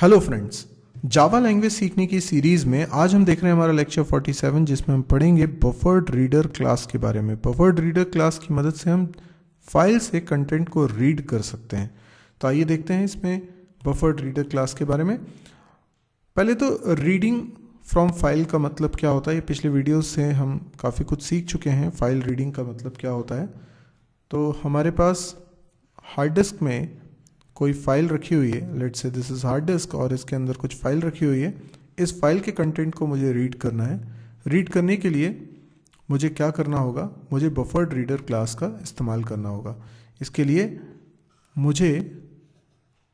Hello friends, Java language सीखने की series में आज हम देख रहे हैं हमारा लेक्चर 47 जिसमें हम पढ़ेंगे बफर्ड रीडर क्लास के बारे में। बफर्ड रीडर क्लास की मदद से हम फाइल से कंटेंट को रीड कर सकते हैं। तो आइए देखते हैं इसमें बफर्ड रीडर क्लास के बारे में। पहले तो रीडिंग फ्रॉम फाइल का मतलब क्या होता है, ये पिछले वीडियोस से हम काफ़ी कुछ सीख चुके हैं। फाइल रीडिंग का मतलब क्या होता है। तो हमारे पास हार्ड डिस्क में कोई फाइल रखी हुई है, let's say this is hard disk और इसके अंदर कुछ फाइल रखी हुई है। इस फाइल के कंटेंट को मुझे रीड करना है। रीड करने के लिए मुझे क्या करना होगा, मुझे बफर्ड रीडर क्लास का इस्तेमाल करना होगा। इसके लिए मुझे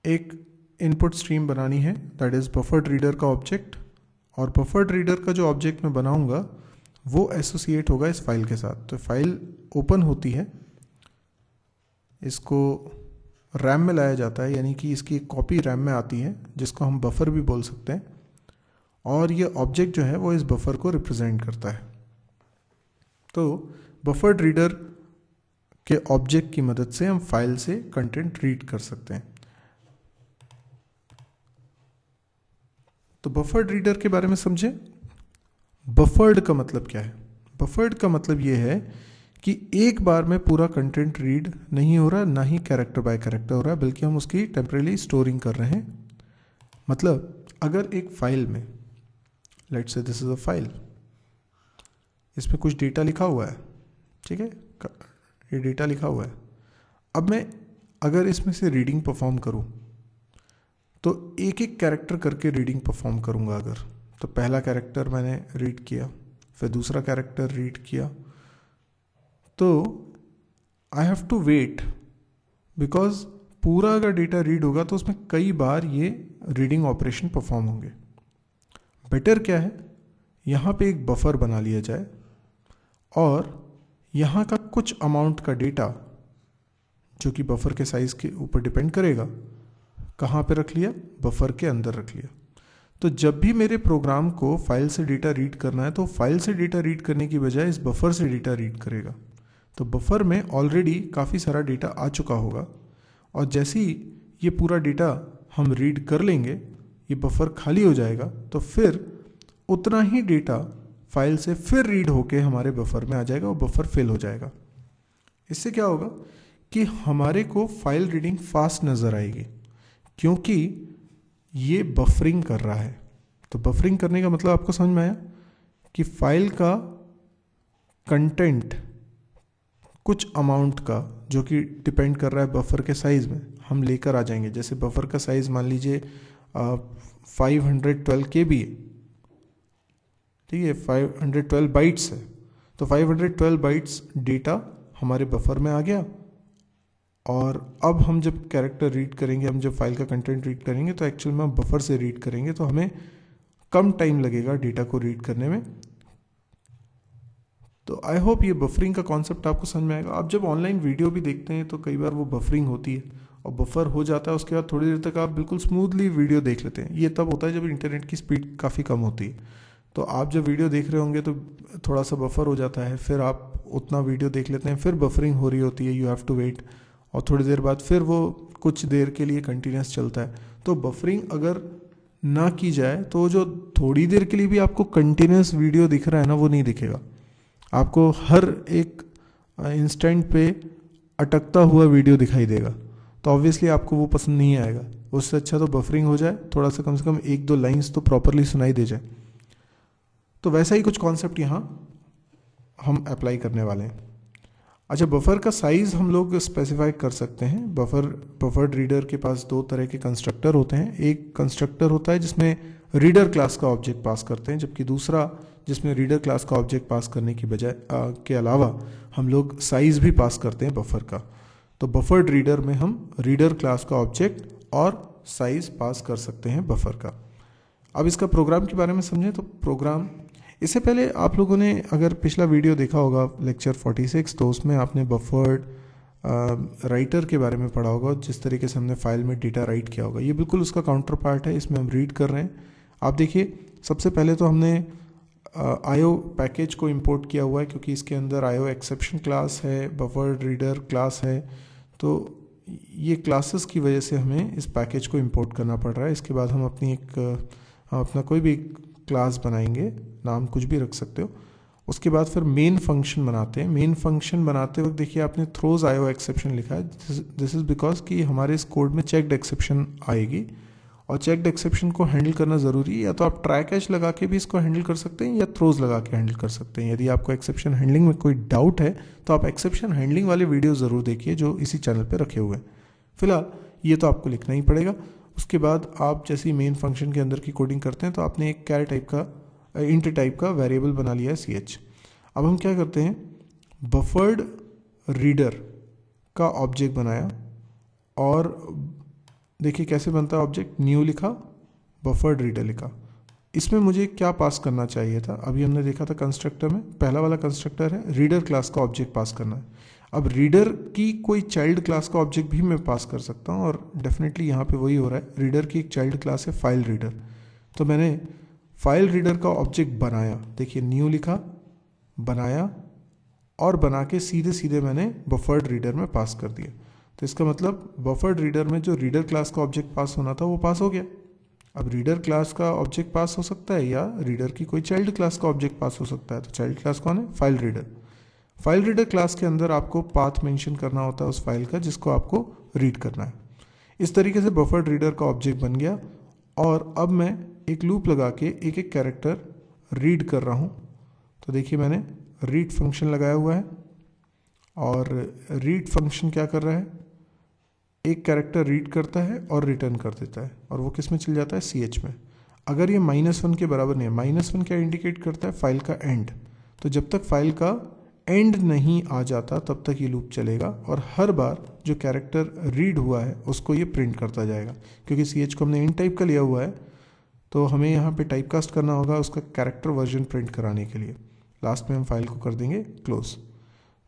एक इनपुट स्ट्रीम बनानी है, दैट इज़ बफर्ड रीडर का ऑब्जेक्ट। और बफर्ड रीडर का जो ऑब्जेक्ट मैं बनाऊंगा वो एसोसिएट होगा इस फाइल के साथ। तो फाइल ओपन होती है, इसको रैम में लाया जाता है, यानी कि इसकी एक कॉपी रैम में आती है जिसको हम बफर भी बोल सकते हैं। और ये ऑब्जेक्ट जो है वो इस बफर को रिप्रेजेंट करता है। तो बफर्ड रीडर के ऑब्जेक्ट की मदद से हम फाइल से कंटेंट रीड कर सकते हैं। तो बफर्ड रीडर के बारे में समझें। बफर्ड का मतलब क्या है। बफर्ड का मतलब ये है कि एक बार में पूरा कंटेंट रीड नहीं हो रहा, ना ही कैरेक्टर बाय कैरेक्टर हो रहा है, बल्कि हम उसकी टेम्परेली स्टोरिंग कर रहे हैं। मतलब अगर एक फाइल में, let's say this is a file, इसमें कुछ डेटा लिखा हुआ है, ठीक है, ये डेटा लिखा हुआ है। अब मैं अगर इसमें से रीडिंग परफॉर्म करूं तो एक एक कैरेक्टर करके रीडिंग परफॉर्म करूंगा। अगर तो पहला कैरेक्टर मैंने रीड किया, फिर दूसरा कैरेक्टर रीड किया, तो I have to wait, because पूरा अगर डेटा रीड होगा तो उसमें कई बार ये रीडिंग ऑपरेशन परफॉर्म होंगे। बेटर क्या है, यहाँ पे एक बफर बना लिया जाए और यहाँ का कुछ अमाउंट का डेटा जो कि बफर के साइज के ऊपर डिपेंड करेगा, कहाँ पे रख लिया, बफर के अंदर रख लिया। तो जब भी मेरे प्रोग्राम को फाइल से डेटा रीड करना है तो फाइल से डेटा रीड करने की बजाय इस बफर से डेटा रीड करेगा। तो बफर में ऑलरेडी काफ़ी सारा डेटा आ चुका होगा और जैसे ही ये पूरा डेटा हम रीड कर लेंगे, ये बफर खाली हो जाएगा, तो फिर उतना ही डेटा फाइल से फिर रीड होके हमारे बफर में आ जाएगा और बफर फिल हो जाएगा। इससे क्या होगा कि हमारे को फाइल रीडिंग फास्ट नज़र आएगी, क्योंकि ये बफरिंग कर रहा है। तो बफरिंग करने का मतलब आपको समझ में आया कि फाइल का कंटेंट कुछ अमाउंट का जो कि डिपेंड कर रहा है बफर के साइज़ में, हम लेकर आ जाएंगे। जैसे बफर का साइज़ मान लीजिए 512 KB है, ठीक है, 512 बाइट्स है। तो 512 बाइट्स डेटा हमारे बफर में आ गया और अब हम जब कैरेक्टर रीड करेंगे, हम जब फाइल का कंटेंट रीड करेंगे तो एक्चुअल में बफर से रीड करेंगे, तो हमें कम टाइम लगेगा डेटा को रीड करने में। तो आई होप ये बफरिंग का कॉन्सेप्ट आपको समझ में आएगा। आप जब ऑनलाइन वीडियो भी देखते हैं तो कई बार वो बफरिंग होती है और बफर हो जाता है, उसके बाद थोड़ी देर तक आप बिल्कुल स्मूथली वीडियो देख लेते हैं। ये तब होता है जब इंटरनेट की स्पीड काफ़ी कम होती है। तो आप जब वीडियो देख रहे होंगे तो थोड़ा सा बफर हो जाता है, फिर आप उतना वीडियो देख लेते हैं, फिर बफरिंग हो रही होती है, यू हैव टू वेट, और थोड़ी देर बाद फिर वो कुछ देर के लिए कंटिन्यूस चलता है। तो बफरिंग अगर ना की जाए तो जो थोड़ी देर के लिए भी आपको कंटिन्यूस वीडियो दिख रहा है ना, वो नहीं दिखेगा। आपको हर एक इंस्टेंट पे अटकता हुआ वीडियो दिखाई देगा, तो ऑब्वियसली आपको वो पसंद नहीं आएगा। उससे अच्छा तो बफरिंग हो जाए, थोड़ा सा कम से कम एक दो लाइंस तो प्रॉपरली सुनाई दे जाए। तो वैसा ही कुछ कॉन्सेप्ट यहाँ हम अप्लाई करने वाले हैं। अच्छा, बफर का साइज़ हम लोग स्पेसिफाई कर सकते हैं। बफर्ड रीडर के पास दो तरह के कंस्ट्रक्टर होते हैं। एक कंस्ट्रक्टर होता है जिसमें रीडर क्लास का ऑब्जेक्ट पास करते हैं, जबकि दूसरा जिसमें रीडर क्लास का ऑब्जेक्ट पास करने की बजाय के अलावा हम लोग साइज़ भी पास करते हैं बफर का। तो बफर्ड रीडर में हम रीडर क्लास का ऑब्जेक्ट और साइज़ पास कर सकते हैं बफर का। अब इसका प्रोग्राम के बारे में समझें। तो प्रोग्राम, इससे पहले आप लोगों ने अगर पिछला वीडियो देखा होगा लेक्चर 46, तो उसमें आपने बफर्ड राइटर के बारे में पढ़ा होगा, जिस तरीके से हमने फाइल में डेटा राइट किया होगा। ये बिल्कुल उसका काउंटर पार्ट है, इसमें हम रीड कर रहे हैं। आप देखिए, सबसे पहले तो हमने IO पैकेज को इंपोर्ट किया हुआ है, क्योंकि इसके अंदर IO एक्सेप्शन क्लास है, बफर्ड रीडर क्लास है। तो ये क्लासेस की वजह से हमें इस पैकेज को इंपोर्ट करना पड़ रहा है। इसके बाद हम अपना कोई भी क्लास बनाएंगे, नाम कुछ भी रख सकते हो। उसके बाद फिर मेन फंक्शन बनाते हैं। मेन फंक्शन बनाते वक्त देखिए आपने थ्रोज आईओ एक्सेप्शन लिखा है। दिस इज़ बिकॉज कि हमारे इस कोड में चेक्ड एक्सेप्शन आएगी, और चेक्ड एक्सेप्शन को हैंडल करना ज़रूरी है। या तो आप ट्राई कैच लगा के भी इसको हैंडल कर सकते हैं, या थ्रोज लगा के हैंडल कर सकते हैं। यदि आपको एक्सेप्शन हैंडलिंग में कोई डाउट है तो आप एक्सेप्शन हैंडलिंग वाले वीडियो ज़रूर देखिए जो इसी चैनल पर रखे हुए हैं। फिलहाल ये तो आपको लिखना ही पड़ेगा। उसके बाद आप जैसे मेन फंक्शन के अंदर की कोडिंग करते हैं तो आपने एक कैर टाइप का इंट टाइप का वेरिएबल बना लिया है ch। अब हम क्या करते हैं, बफर्ड रीडर का ऑब्जेक्ट बनाया, और देखिए कैसे बनता है ऑब्जेक्ट, न्यू लिखा, बफर्ड रीडर लिखा। इसमें मुझे क्या पास करना चाहिए था, अभी हमने देखा था कंस्ट्रक्टर में, पहला वाला कंस्ट्रक्टर है रीडर क्लास का ऑब्जेक्ट पास करना है। अब रीडर की कोई चाइल्ड क्लास का ऑब्जेक्ट भी मैं पास कर सकता हूँ, और डेफिनेटली यहाँ पे वही हो रहा है। रीडर की एक चाइल्ड क्लास है फाइल रीडर, तो मैंने फाइल रीडर का ऑब्जेक्ट बनाया। देखिए न्यू लिखा, बनाया, और बना के सीधे सीधे मैंने बफर्ड रीडर में पास कर दिया। तो इसका मतलब बफर्ड रीडर में जो रीडर क्लास का ऑब्जेक्ट पास होना था वो पास हो गया। अब रीडर क्लास का ऑब्जेक्ट पास हो सकता है, या रीडर की कोई चाइल्ड क्लास का ऑब्जेक्ट पास हो सकता है। तो चाइल्ड क्लास कौन है, file reader. File reader class के अंदर आपको पाथ मेंशन करना होता है उस फाइल का जिसको आपको रीड करना है। इस तरीके से बफर्ड रीडर का ऑब्जेक्ट बन गया, और अब मैं एक लूप लगा के एक एक कैरेक्टर रीड कर रहा हूँ। तो देखिए मैंने रीड फंक्शन लगाया हुआ है, और रीड फंक्शन क्या कर रहा है, एक कैरेक्टर रीड करता है और रिटर्न कर देता है, और वो किस में चल जाता है, ch में। अगर ये -1 के बराबर नहीं है, -1 क्या इंडिकेट करता है, फाइल का एंड। तो जब तक फाइल का एंड नहीं आ जाता तब तक ये लूप चलेगा, और हर बार जो कैरेक्टर रीड हुआ है उसको ये प्रिंट करता जाएगा। क्योंकि ch को हमने इन टाइप का लिया हुआ है, तो हमें यहाँ पे टाइपकास्ट करना होगा उसका कैरेक्टर वर्जन प्रिंट कराने के लिए। लास्ट में हम फाइल को कर देंगे क्लोज।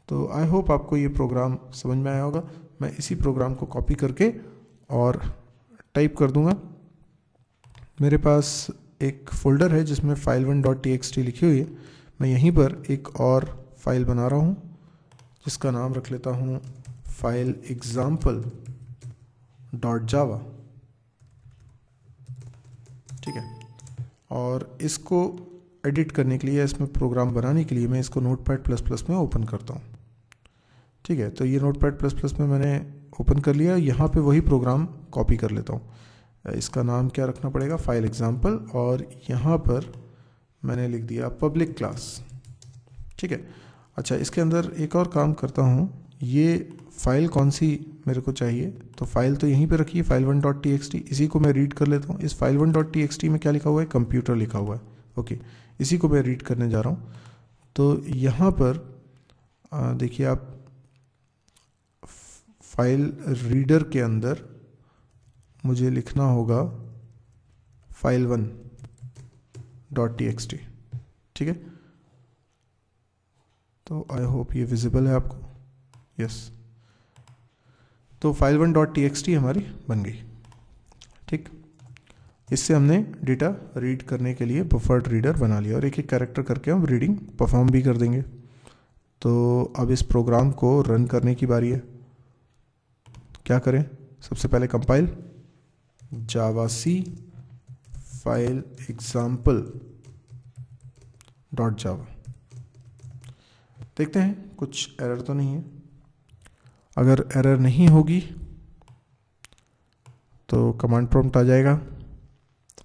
तो आई होप आपको ये प्रोग्राम समझ में आया होगा। मैं इसी प्रोग्राम को कॉपी करके और टाइप कर दूंगा। मेरे पास एक फोल्डर है जिसमें file1.txt लिखी हुई है। मैं यहीं पर एक और फाइल बना रहा हूँ जिसका नाम रख लेता हूँ फाइल example.java। ठीक है, और इसको एडिट करने के लिए, इसमें प्रोग्राम बनाने के लिए मैं इसको Notepad++ में ओपन करता हूँ। ठीक है, तो ये Notepad++ में मैंने ओपन कर लिया। यहाँ पे वही प्रोग्राम कॉपी कर लेता हूँ। इसका नाम क्या रखना पड़ेगा, फाइल एग्जाम्पल, और यहाँ पर मैंने लिख दिया पब्लिक क्लास। ठीक है, अच्छा इसके अंदर एक और काम करता हूँ, ये फाइल कौन सी मेरे को चाहिए, तो फाइल तो यहीं पे रखी है file1.txt, इसी को मैं रीड कर लेता हूँ। इस file1.txt में क्या लिखा हुआ है, कंप्यूटर लिखा हुआ है। ओके, इसी को मैं रीड करने जा रहा हूँ। तो यहाँ पर देखिए आप फाइल रीडर के अंदर मुझे लिखना होगा file1.txt। ठीक है, तो आई होप ये विजिबल है आपको, यस। तो file1.txt हमारी बन गई। ठीक, इससे हमने डेटा रीड करने के लिए बफर्ड रीडर बना लिया, और एक एक कैरेक्टर करके हम रीडिंग परफॉर्म भी कर देंगे। तो अब इस प्रोग्राम को रन करने की बारी है। क्या करें, सबसे पहले कंपाइल जावाc फाइल example.java। देखते हैं कुछ एरर तो नहीं है। अगर एरर नहीं होगी तो कमांड प्रॉम्प्ट आ जाएगा।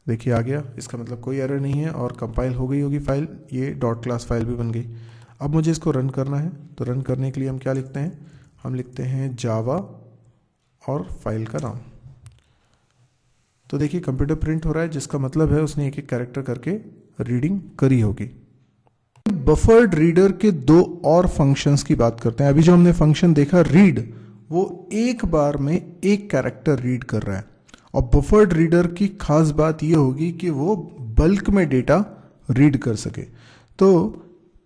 देखिए आ गया, इसका मतलब कोई एरर नहीं है और कंपाइल हो गई होगी फाइल। ये डॉट क्लास फाइल भी बन गई। अब मुझे इसको रन करना है, तो रन करने के लिए हम क्या लिखते हैं, हम लिखते हैं जावा और फाइल का नाम। तो देखिए कंप्यूटर प्रिंट हो रहा है, जिसका मतलब है उसने एक एक कैरेक्टर करके रीडिंग करी होगी। बफर्ड रीडर के दो और फंक्शंस की बात करते हैं। अभी जो हमने फंक्शन देखा रीड, वो एक बार में एक कैरेक्टर रीड कर रहा है, और बफर्ड रीडर की खास बात यह होगी कि वो बल्क में डेटा रीड कर सके। तो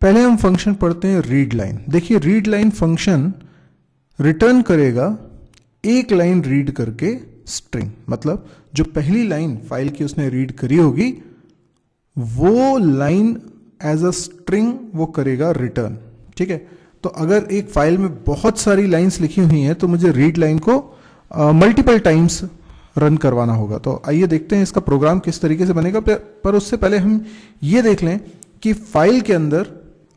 पहले हम फंक्शन पढ़ते हैं रीड लाइन। देखिए रीड लाइन फंक्शन रिटर्न करेगा एक लाइन रीड करके स्ट्रिंग, मतलब जो पहली लाइन फाइल की उसने रीड करी होगी वो लाइन एज अ स्ट्रिंग वो करेगा रिटर्न। ठीक है, तो अगर एक फाइल में बहुत सारी लाइंस लिखी हुई हैं तो मुझे रीड लाइन को मल्टीपल टाइम्स रन करवाना होगा। तो आइए देखते हैं इसका प्रोग्राम किस तरीके से बनेगा, पर उससे पहले हम ये देख लें कि फाइल के अंदर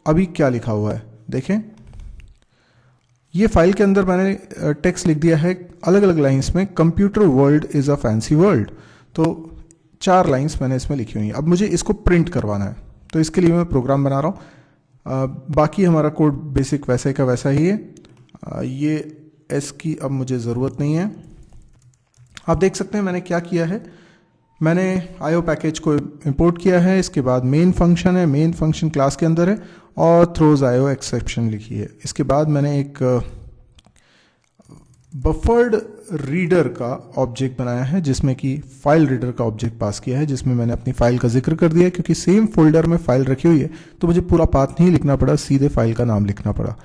अभी क्या लिखा हुआ है। देखें, ये फाइल के अंदर मैंने टेक्स्ट लिख दिया है अलग अलग लाइंस में, computer world is a fancy world. तो 4 लाइंस मैंने इसमें लिखी हुई हैं। अब मुझे इसको प्रिंट करवाना है, तो इसके लिए मैं प्रोग्राम बना रहा हूँ। बाकी हमारा कोड बेसिक वैसे का वैसा ही है। ये एस की अब मुझे ज़रूरत नहीं है। आप देख सकते हैं मैंने क्या किया है, मैंने आईओ पैकेज को इंपोर्ट किया है, इसके बाद मेन फंक्शन है, मेन फंक्शन क्लास के अंदर है, और थ्रोज आईओ एक्सेप्शन लिखी है। इसके बाद मैंने एक बफर्ड रीडर का ऑब्जेक्ट बनाया है, जिसमें कि फाइल रीडर का ऑब्जेक्ट पास किया है, जिसमें मैंने अपनी फाइल का जिक्र कर दिया है। क्योंकि सेम फोल्डर में फाइल रखी हुई है तो मुझे पूरा पाथ नहीं लिखना पड़ा, सीधे फाइल का नाम लिखना पड़ा।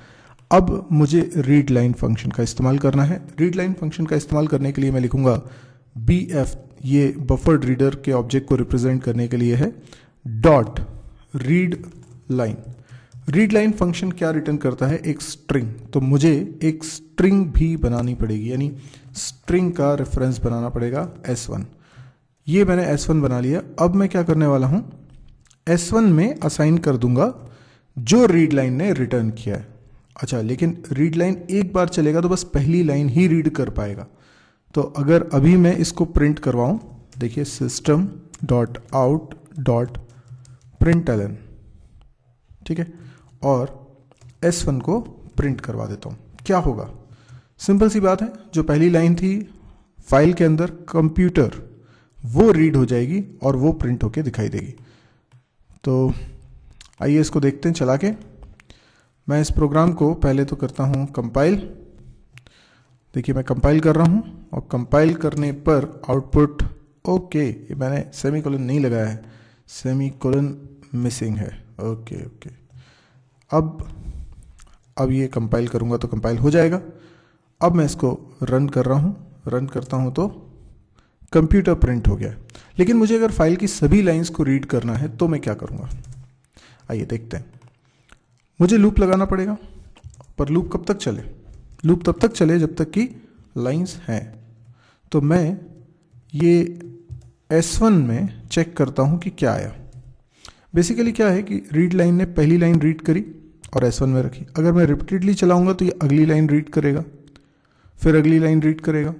अब मुझे रीड लाइन फंक्शन का इस्तेमाल करना है। रीड लाइन फंक्शन का इस्तेमाल करने के लिए मैं लिखूंगा BF, ये बफर्ड रीडर के ऑब्जेक्ट को रिप्रेजेंट करने के लिए है, dot read line. Read line function क्या रिटर्न करता है, एक स्ट्रिंग। तो मुझे एक स्ट्रिंग भी बनानी पड़ेगी, यानी स्ट्रिंग का रेफरेंस बनाना पड़ेगा S1। ये मैंने S1 बना लिया। अब मैं क्या करने वाला हूं, S1 में असाइन कर दूंगा जो रीड लाइन ने रिटर्न किया है। अच्छा, लेकिन रीड लाइन एक बार चलेगा तो बस पहली लाइन ही रीड कर पाएगा। तो अगर अभी मैं इसको प्रिंट करवाऊं, देखिए system dot out dot println, ठीक है, और S1 को प्रिंट करवा देता हूं, क्या होगा? सिंपल सी बात है, जो पहली लाइन थी फाइल के अंदर कंप्यूटर, वो रीड हो जाएगी और वो प्रिंट होके दिखाई देगी। तो आइए इसको देखते हैं चला के। मैं इस प्रोग्राम को पहले तो करता हूं कंपाइल। देखिए मैं कंपाइल कर रहा हूं, और कंपाइल करने पर आउटपुट ओके, ये मैंने सेमीकोलन नहीं लगाया है, सेमीकोलन मिसिंग है। ओके ओके, अब ये कंपाइल करूंगा तो कंपाइल हो जाएगा। अब मैं इसको रन कर रहा हूं, रन करता हूं तो कंप्यूटर प्रिंट हो गया। लेकिन मुझे अगर फाइल की सभी लाइंस को रीड करना है तो मैं क्या करूंगा, आइए देखते हैं। मुझे लूप लगाना पड़ेगा, पर लूप कब तक चले? लूप तब तक चले जब तक कि लाइंस हैं। तो मैं ये S1 में चेक करता हूं कि क्या आया। बेसिकली क्या है कि रीड लाइन ने पहली लाइन रीड करी और S1 में रखी। अगर मैं रिपीटेडली चलाऊंगा तो ये अगली लाइन रीड करेगा, फिर अगली लाइन रीड करेगा,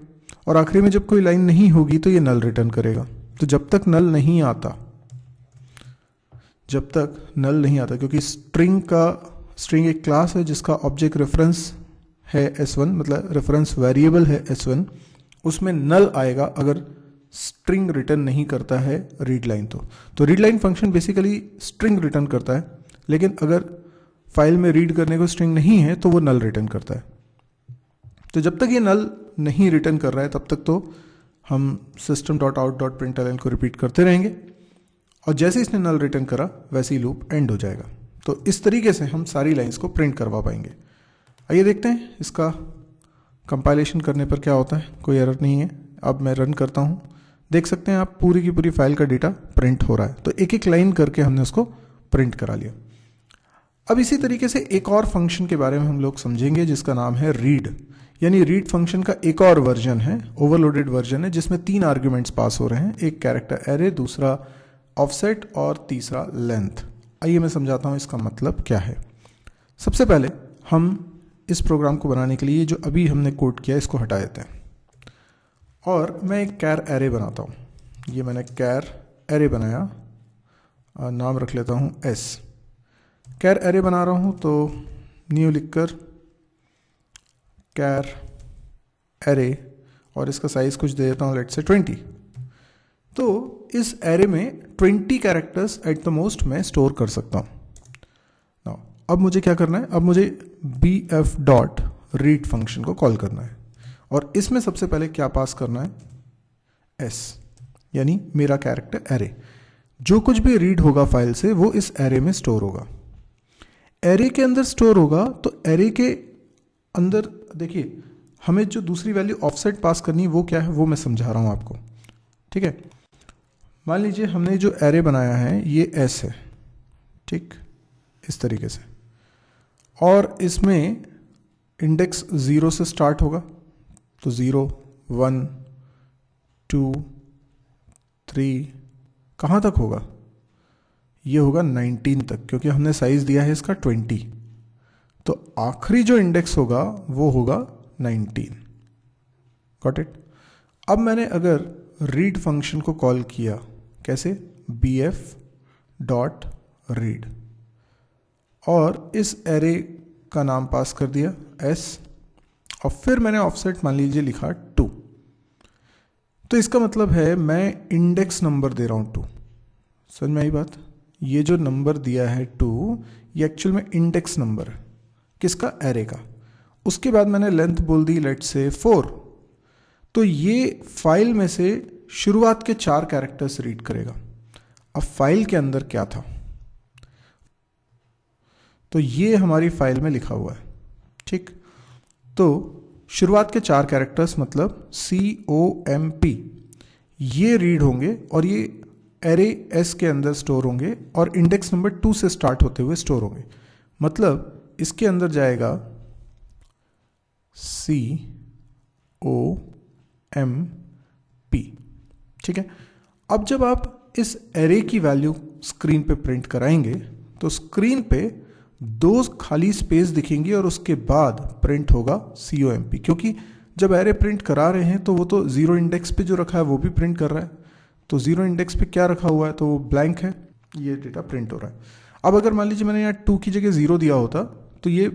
और आखिरी में जब कोई लाइन नहीं होगी तो ये नल रिटर्न करेगा। तो जब तक नल नहीं आता, क्योंकि स्ट्रिंग एक क्लास है जिसका ऑब्जेक्ट रेफरेंस है S1, मतलब रेफरेंस वेरिएबल है S1, उसमें नल आएगा अगर स्ट्रिंग रिटर्न नहीं करता है रीड लाइन। तो read line function basically string return करता है, लेकिन अगर फाइल में रीड करने को स्ट्रिंग नहीं है तो वो नल रिटर्न करता है। तो जब तक ये नल नहीं रिटर्न कर रहा है तब तक तो हम system.out.println को रिपीट करते रहेंगे, और जैसे इसने नल रिटर्न करा वैसे ही लूप एंड हो जाएगा। तो इस तरीके से हम सारी लाइंस को प्रिंट करवा पाएंगे। आइए देखते हैं इसका कंपाइलेशन करने पर क्या होता है। कोई एरर नहीं है। अब मैं रन करता हूं, देख सकते हैं आप पूरी की पूरी फाइल का डेटा प्रिंट हो रहा है। तो एक एक लाइन करके हमने उसको प्रिंट करा लिया। अब इसी तरीके से एक और फंक्शन के बारे में हम लोग समझेंगे जिसका नाम है रीड। यानी रीड फंक्शन का एक और वर्जन है, ओवरलोडेड वर्जन है, जिसमें 3 आर्ग्यूमेंट्स पास हो रहे हैं, एक कैरेक्टर एरे, दूसरा ऑफसेट और तीसरा लेंथ। आइए मैं समझाता हूं इसका मतलब क्या है। सबसे पहले हम इस प्रोग्राम को बनाने के लिए जो अभी हमने कोड किया इसको हटा देते हैं, और मैं एक कैर एरे बनाता हूं। ये मैंने कैर एरे बनाया, नाम रख लेता हूं S। कैर एरे बना रहा हूं तो न्यू लिखकर कैर एरे, और इसका साइज कुछ दे देता हूं, लेट्स से 20। तो इस एरे में 20 कैरेक्टर्स एट द मोस्ट मैं स्टोर कर सकता हूं। अब मुझे क्या करना है, अब मुझे BF डॉट रीड फंक्शन को कॉल करना है, और इसमें सबसे पहले क्या पास करना है, S, यानी मेरा कैरेक्टर एरे। जो कुछ भी रीड होगा फाइल से वो इस एरे में स्टोर होगा। एरे के अंदर स्टोर होगा, तो एरे के अंदर देखिए हमें जो दूसरी वैल्यू ऑफसेट पास करनी है वो क्या है, वो मैं समझा रहा हूं आपको, ठीक है। मान लीजिए हमने जो एरे बनाया है ये S है, ठीक, इस तरीके से, और इसमें इंडेक्स 0 से स्टार्ट होगा, तो 0 1 2 3 कहाँ तक होगा? ये होगा 19 तक, क्योंकि हमने साइज दिया है इसका 20। तो आखिरी जो इंडेक्स होगा वो होगा 19। Got it? अब मैंने अगर रीड फंक्शन को कॉल किया, कैसे? bf डॉट रीड, और इस एरे का नाम पास कर दिया s, और फिर मैंने ऑफसेट मान लीजिए लिखा 2। तो इसका मतलब है मैं इंडेक्स नंबर दे रहा हूं 2। समझ में आई बात? ये जो नंबर दिया है 2, ये एक्चुअल में इंडेक्स नंबर है। किसका? एरे का। उसके बाद मैंने लेंथ बोल दी लेट्स से 4। तो ये फाइल में से शुरुआत के 4 कैरेक्टर्स रीड करेगा। अब फाइल के अंदर क्या था? तो ये हमारी फाइल में लिखा हुआ है, ठीक? तो शुरुआत के 4 कैरेक्टर्स मतलब COMP ये रीड होंगे और ये एरे S के अंदर स्टोर होंगे और इंडेक्स नंबर 2 से स्टार्ट होते हुए स्टोर होंगे। मतलब इसके अंदर जाएगा COMP, ठीक है? अब जब आप इस एरे की वैल्यू स्क्रीन पे प्रिंट कराएंगे तो स्क्रीन पे 2 खाली स्पेस दिखेंगी और उसके बाद प्रिंट होगा COMP, क्योंकि जब एरे प्रिंट करा रहे हैं तो वो तो 0 इंडेक्स पे जो रखा है वो भी प्रिंट कर रहा है। तो 0 इंडेक्स पे क्या रखा हुआ है? तो वो ब्लैंक है, ये डेटा प्रिंट हो रहा है। अब अगर मान लीजिए मैंने यहाँ 2 की जगह 0 दिया होता तो ये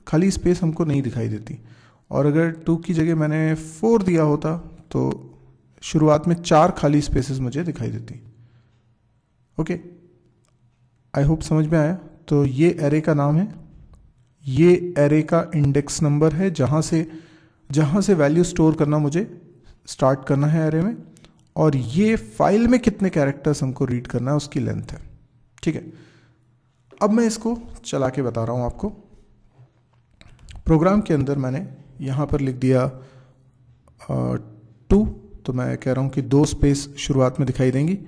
खाली स्पेस हमको नहीं दिखाई देती, और अगर 2 की जगह मैंने 4 दिया होता तो शुरुआत में 4 खाली स्पेसेस मुझे दिखाई देती। ओके, आई होप समझ में आया। तो ये एरे का नाम है, ये एरे का इंडेक्स नंबर है जहाँ से वैल्यू स्टोर करना मुझे स्टार्ट करना है एरे में, और ये फाइल में कितने कैरेक्टर्स हमको रीड करना है उसकी लेंथ है, ठीक है? अब मैं इसको चला के बता रहा हूँ आपको। प्रोग्राम के अंदर मैंने यहाँ पर लिख दिया 2, तो मैं कह रहा हूँ कि 2 स्पेस शुरुआत में दिखाई देंगी।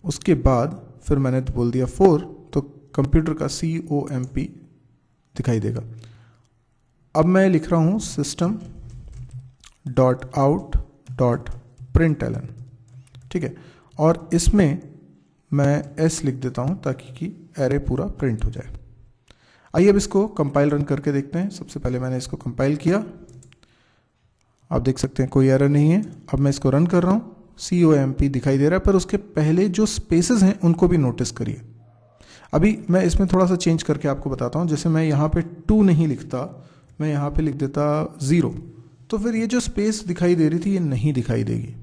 उसके बाद फिर मैंने बोल दिया 4, तो कंप्यूटर का COMP दिखाई देगा। अब मैं लिख रहा हूँ system.out.println, ठीक है? और इसमें मैं S लिख देता हूँ ताकि कि एरे पूरा प्रिंट हो जाए। आइए अब इसको कंपाइल रन करके देखते हैं। सबसे पहले मैंने इसको कंपाइल किया, आप देख सकते हैं कोई एरर नहीं है। अब मैं इसको रन कर रहा हूँ, COMP दिखाई दे रहा है, पर उसके पहले जो स्पेसेस हैं उनको भी नोटिस करिए। अभी मैं इसमें थोड़ा सा चेंज करके आपको बताता हूँ। जैसे मैं यहाँ पे 2 नहीं लिखता, मैं यहाँ पे लिख देता 0, तो फिर ये जो स्पेस दिखाई दे रही थी ये नहीं दिखाई देगी।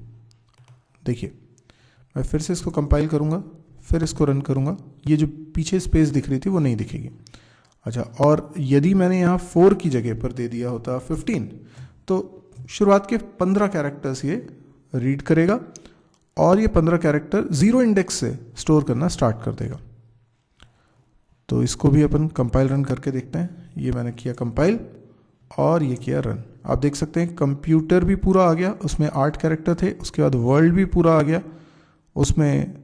देखिए, मैं फिर से इसको कंपाइल करूँगा, फिर इसको रन करूँगा, ये जो पीछे स्पेस दिख रही थी वो नहीं दिखेगी। अच्छा, और यदि मैंने यहाँ 4 की जगह पर दे दिया होता 15, तो शुरुआत के 15 कैरेक्टर्स ये रीड करेगा और ये 15 कैरेक्टर 0 इंडेक्स से स्टोर करना स्टार्ट कर देगा। तो इसको भी अपन कंपाइल रन करके देखते हैं। ये मैंने किया कंपाइल और ये किया रन। आप देख सकते हैं कंप्यूटर भी पूरा आ गया, उसमें 8 कैरेक्टर थे। उसके बाद वर्ल्ड भी पूरा आ गया, उसमें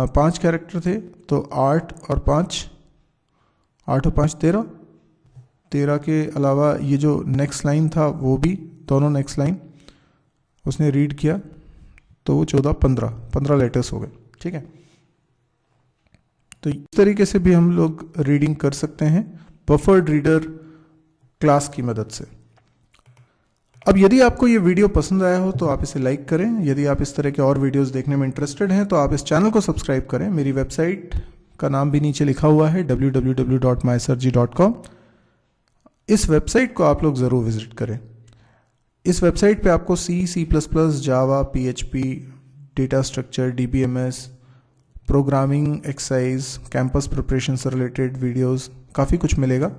5 कैरेक्टर थे। तो 8 और 5 13। 13 के अलावा ये जो नेक्स्ट लाइन था वो भी, दोनों नेक्स्ट लाइन उसने रीड किया, तो वो 14 15 लेटर्स हो गए, ठीक है? तो इस तरीके से भी हम लोग रीडिंग कर सकते हैं बफर्ड रीडर क्लास की मदद से। अब यदि आपको ये वीडियो पसंद आया हो तो आप इसे लाइक करें। यदि आप इस तरह के और वीडियोस देखने में इंटरेस्टेड हैं तो आप इस चैनल को सब्सक्राइब करें। मेरी वेबसाइट का नाम भी नीचे लिखा हुआ है www.mysirji.com। इस वेबसाइट को आप लोग ज़रूर विजिट करें। इस वेबसाइट पे आपको C, C++, जावा, PHP, data structure, DBMS, programming exercise, campus preparation से रिलेटेड वीडियोस काफ़ी कुछ मिलेगा।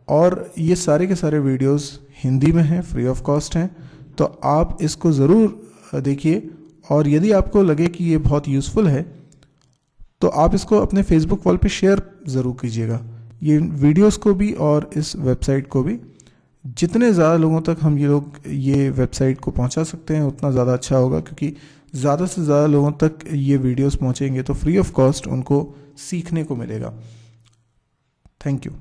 और ये सारे के सारे वीडियोस हिंदी में हैं, फ्री ऑफ कॉस्ट हैं। तो आप इसको ज़रूर देखिए, और यदि आपको लगे कि ये बहुत यूज़फुल है तो आप इसको अपने फेसबुक वॉल पे शेयर ज़रूर कीजिएगा, ये वीडियोस को भी और इस वेबसाइट को भी। जितने ज़्यादा लोगों तक हम ये वेबसाइट को पहुंचा सकते हैं उतना ज़्यादा अच्छा होगा, क्योंकि ज़्यादा से ज़्यादा लोगों तक ये वीडियोस पहुंचेंगे तो फ्री ऑफ कॉस्ट उनको सीखने को मिलेगा। Thank you.